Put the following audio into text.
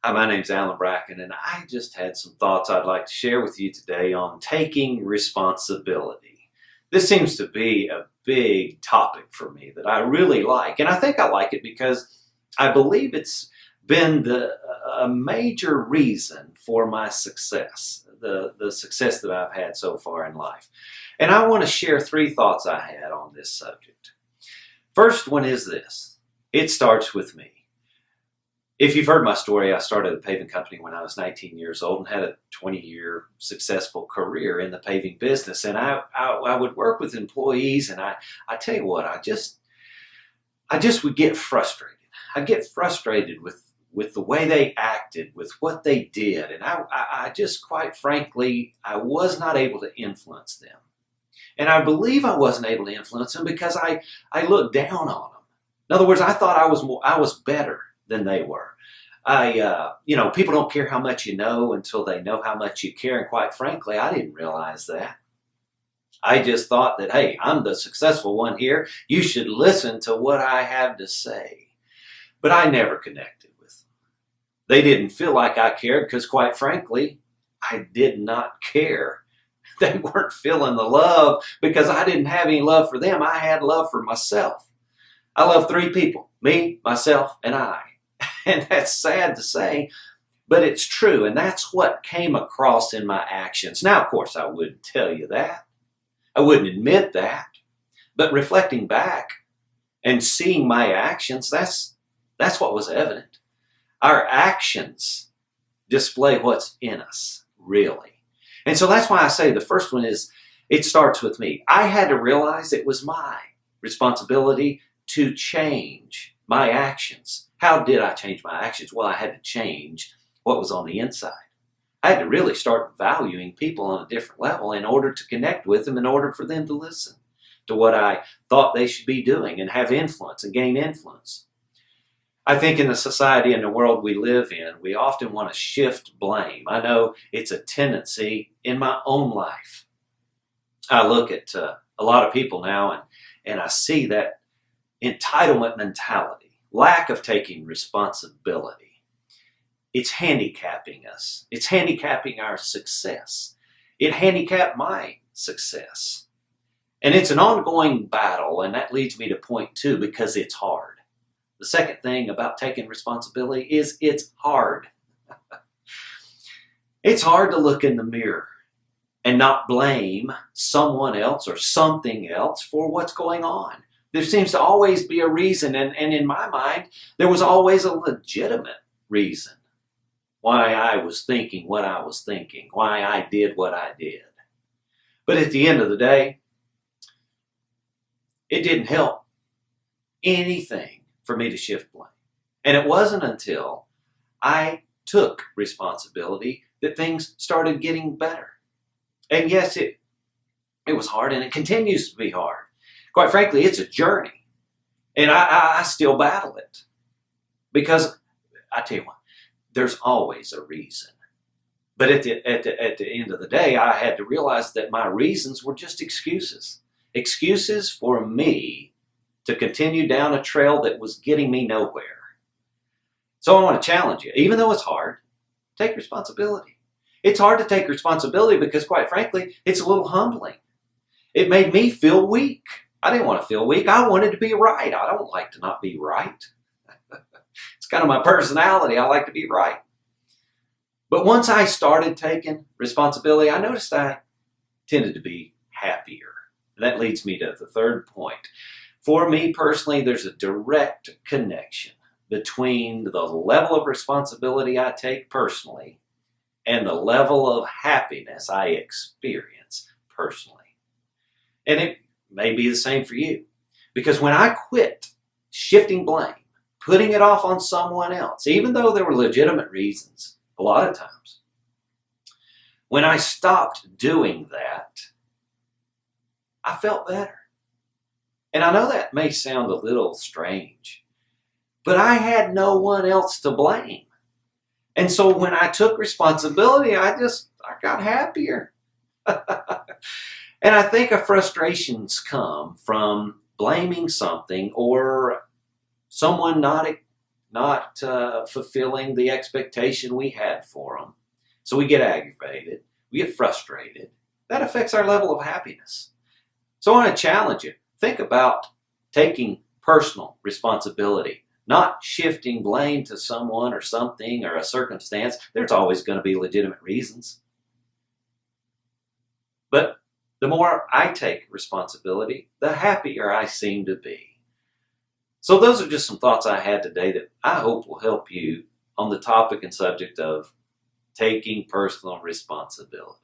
Hi, my name's Alan Bracken, and I just had some thoughts I'd like to share with you today on taking responsibility. This seems to be a big topic for me that I really like, and I think I like it because I believe it's been a major reason for my success, the success that I've had so far in life. And I want to share three thoughts I had on this subject. First one is this: it starts with me. If you've heard my story, I started a paving company when I was 19 years old and had a 20-year successful career in the paving business. And I would work with employees, and I tell you what, I just would get frustrated. I'd get frustrated with the way they acted, with what they did. And I just, quite frankly, I was not able to influence them. And I believe I wasn't able to influence them because I looked down on them. In other words, I thought I was better than they were. People don't care how much you know until they know how much you care. And quite frankly, I didn't realize that. I just thought that, hey, I'm the successful one here. You should listen to what I have to say. But I never connected with them. They didn't feel like I cared because, quite frankly, I did not care. They weren't feeling the love because I didn't have any love for them. I had love for myself. I love three people: me, myself, and I. And that's sad to say, but it's true. And that's what came across in my actions. Now, of course, I wouldn't tell you that. I wouldn't admit that. But reflecting back and seeing my actions, that's what was evident. Our actions display what's in us, really. And so that's why I say the first one is, it starts with me. I had to realize it was my responsibility to change my actions. How did I change my actions? Well, I had to change what was on the inside. I had to really start valuing people on a different level in order to connect with them, in order for them to listen to what I thought they should be doing and have influence and gain influence. I think in the society and the world we live in, we often want to shift blame. I know it's a tendency in my own life. I look at a lot of people now and I see that entitlement mentality. Lack of taking responsibility. It's handicapping us. It's handicapping our success. It handicapped my success. And it's an ongoing battle, and that leads me to point two, because it's hard. The second thing about taking responsibility is it's hard. It's hard to look in the mirror and not blame someone else or something else for what's going on. There seems to always be a reason, and in my mind, there was always a legitimate reason why I was thinking what I was thinking, why I did what I did. But at the end of the day, it didn't help anything for me to shift blame. And it wasn't until I took responsibility that things started getting better. And yes, it was hard, and it continues to be hard. Quite frankly, it's a journey, and I still battle it, because I tell you what, there's always a reason. But at the end of the day, I had to realize that my reasons were just excuses for me to continue down a trail that was getting me nowhere. So I want to challenge you, even though it's hard, take responsibility. It's hard to take responsibility because, quite frankly, it's a little humbling. It made me feel weak. I didn't want to feel weak. I wanted to be right. I don't like to not be right. It's kind of my personality. I like to be right. But once I started taking responsibility, I noticed I tended to be happier. That leads me to the third point. For me personally, there's a direct connection between the level of responsibility I take personally and the level of happiness I experience personally. And it may be the same for you. Because when I quit shifting blame, putting it off on someone else, even though there were legitimate reasons, a lot of times, when I stopped doing that, I felt better. And I know that may sound a little strange, but I had no one else to blame. And so when I took responsibility, I got happier. And I think our frustrations come from blaming something or someone not not fulfilling the expectation we had for them. So we get aggravated, we get frustrated. That affects our level of happiness. So I want to challenge you. Think about taking personal responsibility, not shifting blame to someone or something or a circumstance. There's always going to be legitimate reasons. But the more I take responsibility, the happier I seem to be. So those are just some thoughts I had today that I hope will help you on the topic and subject of taking personal responsibility.